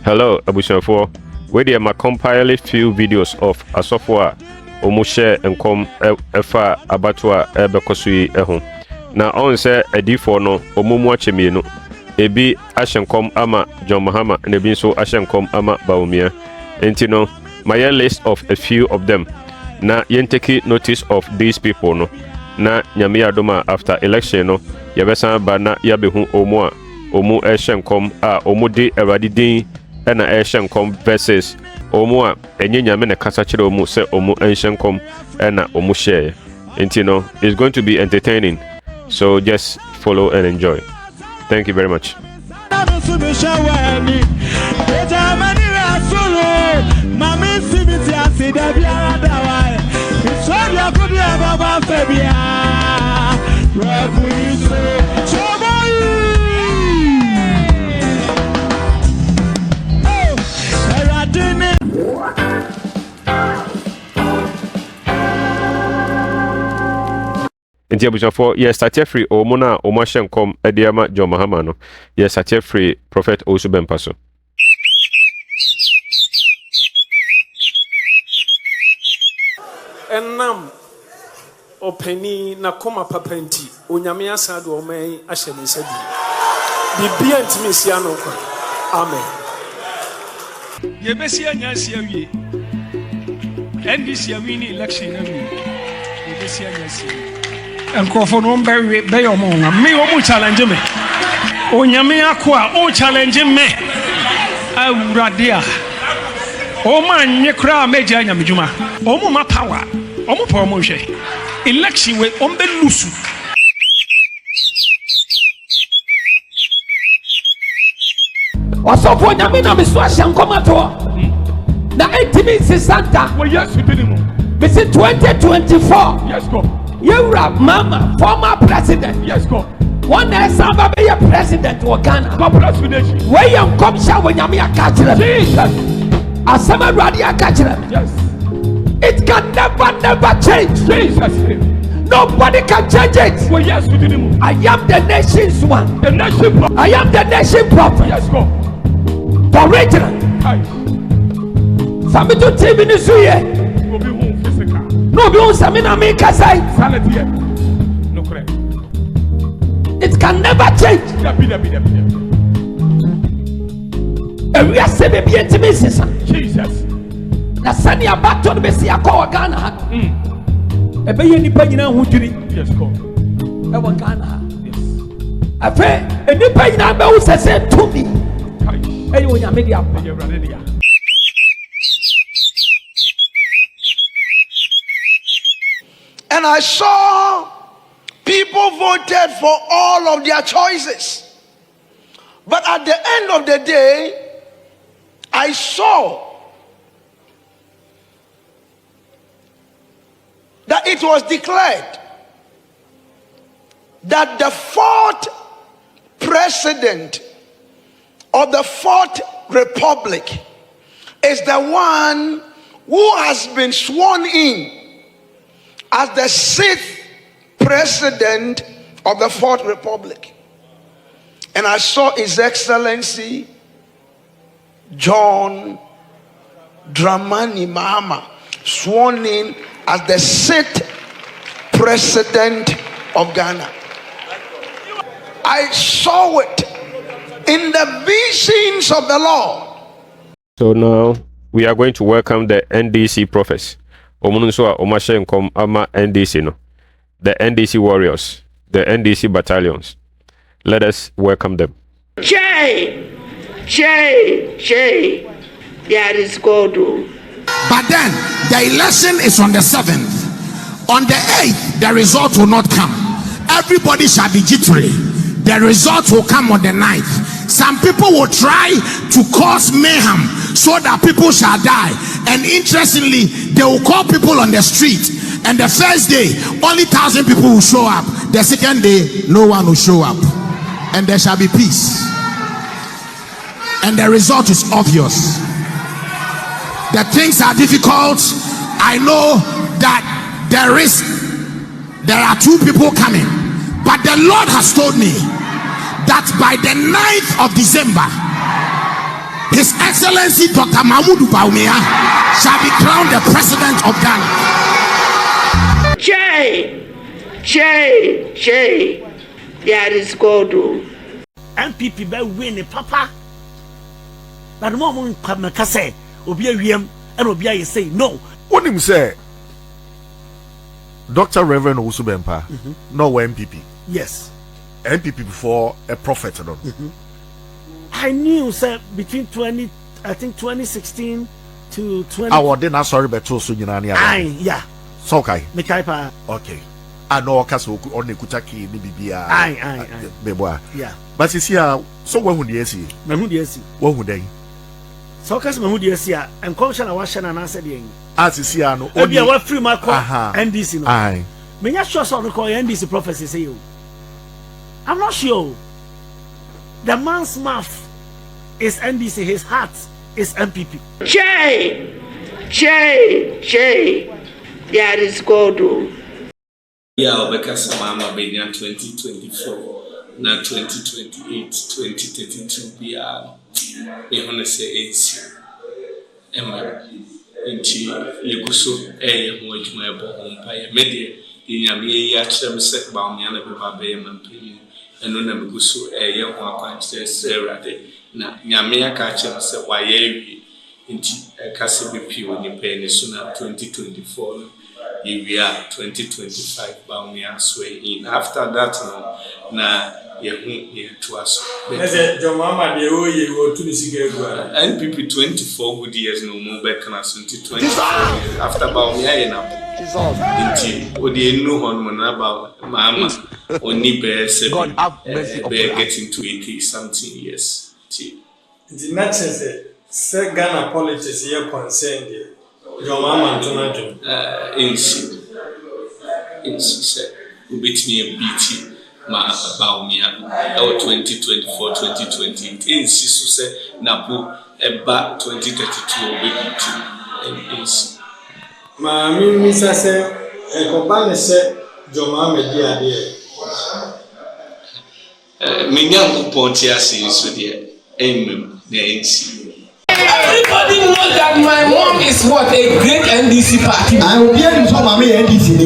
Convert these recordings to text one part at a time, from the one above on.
Hello, abusuafo. We dey ma compile few videos of asofo a omo share enkom efa abato a ebekoso yi ho. Na on say edifo no omo mu achemienu. Ebi ahyenkom ama John Mahama na ebi nso ahyenkom ama Bawumia. Enti no, my list of a few of them. Na yen take notice of these people no. Na nyame adoma after election no, yebesa ba na yabehu omo a omo ehyenkom a omo de Awurade din na ehyenkom versus omo a enye nyame na kasa kire omo se omo ehyenkom na omo share. Enti no, it's going to be entertaining. So just follow and enjoy. Thank you very much. Nti abusuafo yes start free omo na omo ahyenkom ediama John Mahama no yes start free prophet also bempaso enam openi na koma papenti onyame asado oman ahye me sabi bibia ntimi sia no kwa amen yebesi anyasi awie NDC awini election awie yebesi anyasi enkofo no be yo mo me o mu challenge me onyame akwa o challenge me awurade a o ma nye kra meja anyamejuma o mu ma power o mu power mo hwe election we on be lusu osofo nyame na me so ahyenkomato na etimi sisanta we yes we did mo me 2024 yes go Yura Mama, former president. Yes, go. One is somebody a president of Ghana. President. Where you come show when you catch them. Jesus. As someone ready to catch them. Yes. It can never change. Jesus. Nobody can change it. Well, yes, we did it. I am the nation's one. The nation prophet. I am the nation prophet. Yes, go. The original. Family to TV news here. No, be on Samina make a side. No correct. It can never change. And we are saying be intimacy. Jesus. Na sani abato be si akwa Ghana ha. E be nipa nyina hu dwiri. Yes, go. E wa Ghana ha. Yes. Afa nipa nyina be wo sese to me. E yo nyame dia pa. And I saw people voted for all of their choices. But at the end of the day, I saw that it was declared that the fourth president of the fourth republic is the one who has been sworn in as the sixth president of the fourth republic. And I saw His Excellency John Dramani Mahama sworn in as the sixth president of Ghana. I saw it in the visions of the Lord. So now we are going to welcome the NDC prophets. Omununso Omashenkom ama NDC no. The NDC warriors, the NDC battalions. Let us welcome them. There is God. But then the election is on the 7th. On the 8th, the result will not come. Everybody shall be jittery. The result will come on the 9th. Some people will try to cause mayhem so that people shall die. And interestingly, they will call people on the street. And the first day, only 1,000 people will show up. The second day, no one will show up. And there shall be peace. And the result is obvious. The things are difficult. I know that there are two people coming. But the Lord has told me that by the 9th of December, His Excellency Dr. Mahmoud Bawumia shall be crowned the president of Ghana. There is God. MPP be win papa. But the moment come say obi awiem and obi aye say no. What him say? Dr. Reverend Osubempa, no MPP. Yes. MPP before a prophet. I knew sir between 2016 to 20. I was sorry but so yeah. So okay. Me pa. Okay. I know kaso on the kutaki ni bibia. Beboa. Yeah. But you see so what would you see? What would they? So kas me hu de asia enconction na wa hye na na se de yin as you see no obi a wa free ma call NDC no aye me nya sure so no call NDC prophecy say you I'm not sure the man's mouth is NDC his heart is MPP There is God. Yeah, Obekasa Mahama Benya 2024 na 2028 2032 bia me hono say AC emma nti yeguso ho adwuma ebo hompa ye medie yenyame yi akyerem se Bawumia na beba be mampeni eno na meguso ho akwankyere serade na nyame aka akyerem se waye awie nti kase bepi oni pe ne so na 2024 year 2025 Bawumia sway in after that no na ye to us John Mahama de oye wo to the sigegwa NPP 24 good years no more back na 2020 after Bawumia ye na nti odi enu hon na ba Mahama oni be 7 be getting to 80 something years the next say Ghana politics here concerned John Mahama Antonio in say ubetimi BT ma Bawumia 2024 2028 in so say napo eba 2032 obeti NC ma mi say e compare say John Mahama di ade me nyam ponti ase so de emmem na NC. Everybody knows that my mom is what a great NDC party. I will be able to tell my NDC.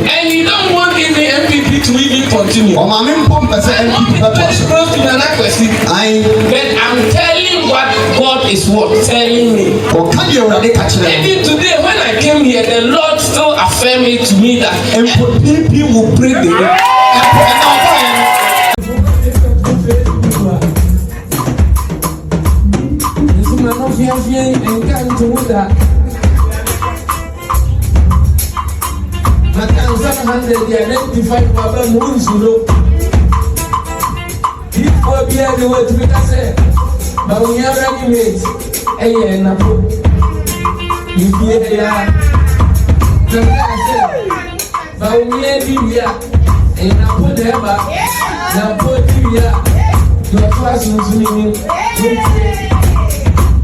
And you don't want even MPP to even continue. Oh, my main pump is MPP. Very close to the next But I'm telling what God is what telling me. Even today when I came here, the Lord still affirmed it to me that MPP will break the way. And can't do that. My can't 700 identified Baba Moons, you know. If we be able to make us say, but we are ready made. Hey, and you be here. But we are here. And I put them back. Now put you here. Your classrooms meaning.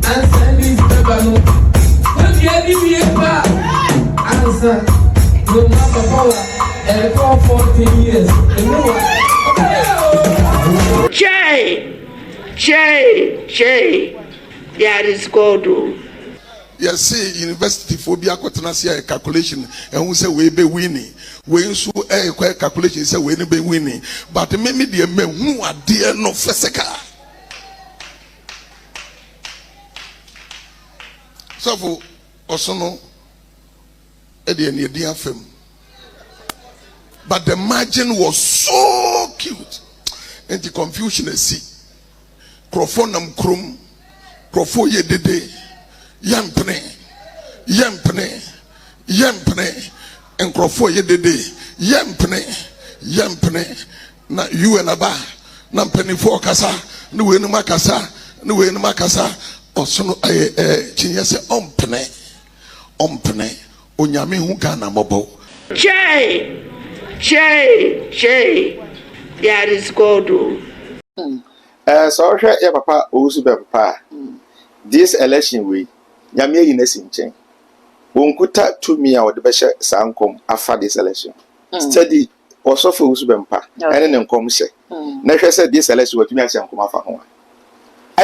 Answer this paper no. Don't you ever be able answer? No matter power. And for 14 years. And no one. There is God. Yes, see, university phobia quatanasia calculation, and who say we be winning. We so a calculation say we be winning. But maybe the men who are dear no physical. So for Osono, Eddie and Eddie film. But the margin was so cute. And the confusion is see. Crofonam krum, crofo ye dede, yampne, and crofo ye dede, yampne, na you and aba, nampeni for kasa, no in makasa, no in makasa. Osono chinyese ompene onyame hu Ghana mobo There is God. So ya papa Osubempa this election we nyame yinesi nchen wonkuta to me a wode be hye sankom afa this election study also for Osubempa ene ne nkom hye na hwe say this election watumi asankom afa ho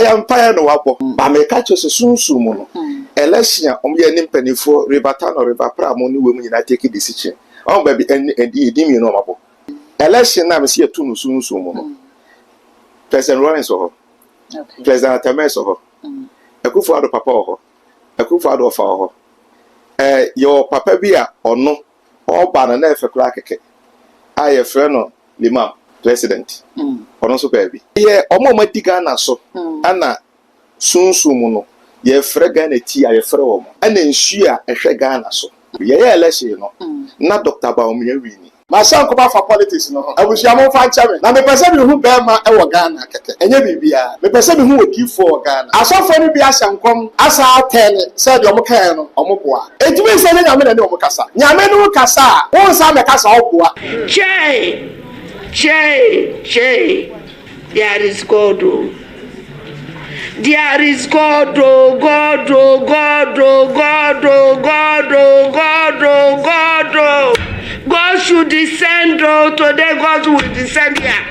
am fire no wabo. Ba me catch us soon no. Election ye nim penifo ribata no ribapra mo ni we mu nyina take decision. On baby and dim no mabo. Election na me see tu no soon no. President Rawlings so. Okay. President Atamen so. Akufo-Addo papa ho. Akufo-Addo ofa ho. Your papa bia ono oba na efe kura keke. Aye friend no Limam president. Ono so baby. Ye omo madiga na so. Ana sunsun no. Ye frɛ Ghana ti a ye frɛ wo. Ana nsu a ehwɛ Ghana so. Ye election no. Na Dr. Bawumia wini. Masan ko ba fa politics no. Abusia mo fa nkyame. Na me pese bi hu be ma e wo Ghana keke. Enye bibia. Me pese bi hu odifo wo Ghana. Asofo ni bi asankom asa atene say de omo kan no omo boa. Etimi se ne nyame na ne omo kasa. Nyame no kasa. Won sa me kasa oboa. Che. There is God. There is God. God should descend today. God will descend here.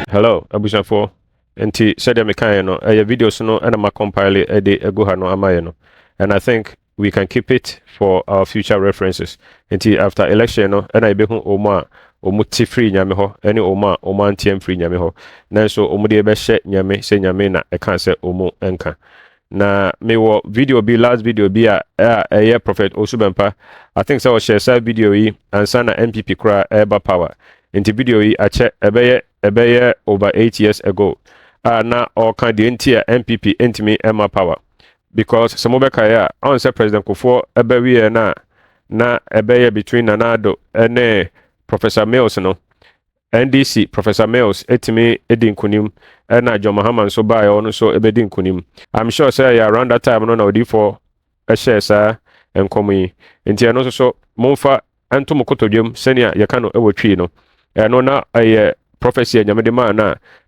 Hello, Abusafo. Enti said me kan no videos no and ma compile de ego ha no amaye no. And I think we can keep it for our future references. Enti after election no and I be hu omo ti free nyame ho ene omo antiem free nyame ho. Nanso omo de be hye nyame se nyame na e kan se omo enka. Na me wo video be last video be a prophet Osubempa. I think so share side video yi ansa na MPP kra eba power. Inti video yi ache ebeye over 8 years ago. Na or kan de ntia MPP entimi ema power. Because some obeka ya on say President Kufo ebewie na ebeye between Nanado ene Professor Mills no. NDC Professor Mills etimi edin kunim na John Mahama so buy on so ebedin kunim. I'm sure say around that time no na odi for a share sa enkomi nti eno so momfa antom kotodwem senia ye ka no ewotwi no eno na aye prophecy nyamede ma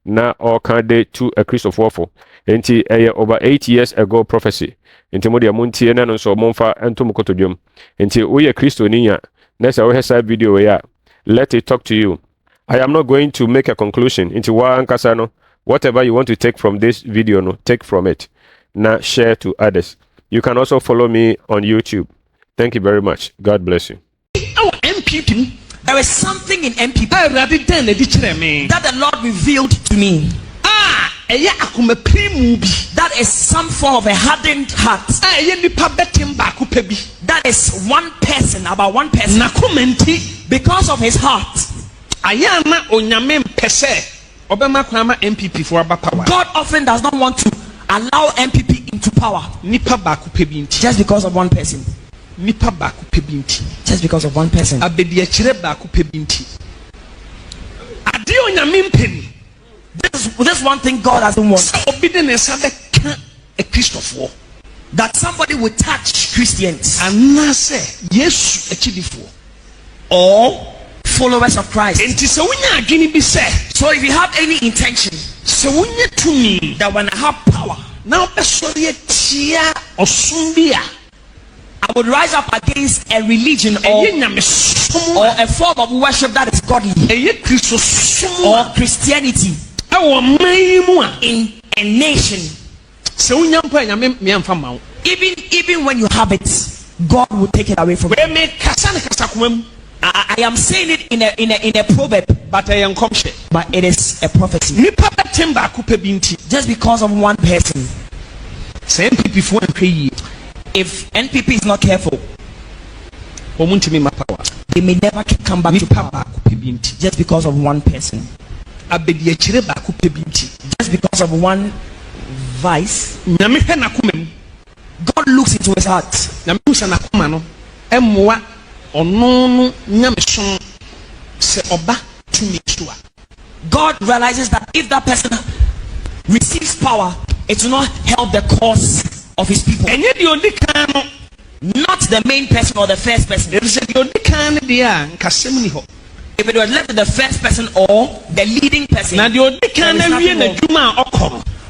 na all can dey to a Christopher for nti over 8 years ago prophecy nti mo de monti ene no so momfa antom kotodwem nti wo ye Christo niya na say wo hesa video ya let it talk to you. I am not going to make a conclusion into Wankasa no. Whatever you want to take from this video, no, take from it. Now share to others. You can also follow me on YouTube. Thank you very much. God bless you. Oh, MPP. There is something in MPP that the Lord revealed to me. That is some form of a hardened heart. That is one person, about one person. Because of his heart. God often does not want to allow MPP into power. Just because of one person. Just because of one person. This one thing God doesn't want. That somebody would touch Christians or followers of Christ. So if you have any intention that when I have power, I would rise up against a religion or a form of worship that is godly or Christianity in a nation. Even when you have it, God will take it away from you. I am saying it in a proverb, but it is a prophecy. Just because of one person. If NPP is not careful, they may never come back to power. Just because of one person. Just because of one vice. God looks into his heart. God realizes that if that person receives power, it will not help the cause of his people. Not the main person or the first person. If it was left to the first person or the leading person,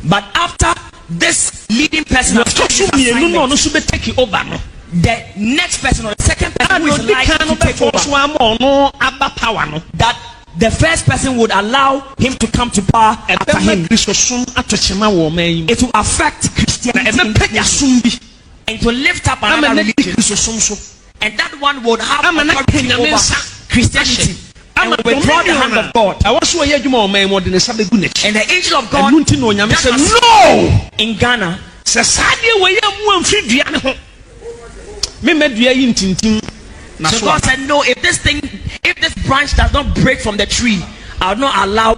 but after this leading person, the next person or the second person who is likely to take over, that the first person would allow him to come to power after him. It will affect Christianity and to lift up another religion. And that one would have authority over Christianity and will withdraw the hand of God. And the angel of God said no in Ghana. So God said no, if this branch does not break from the tree, I will not allow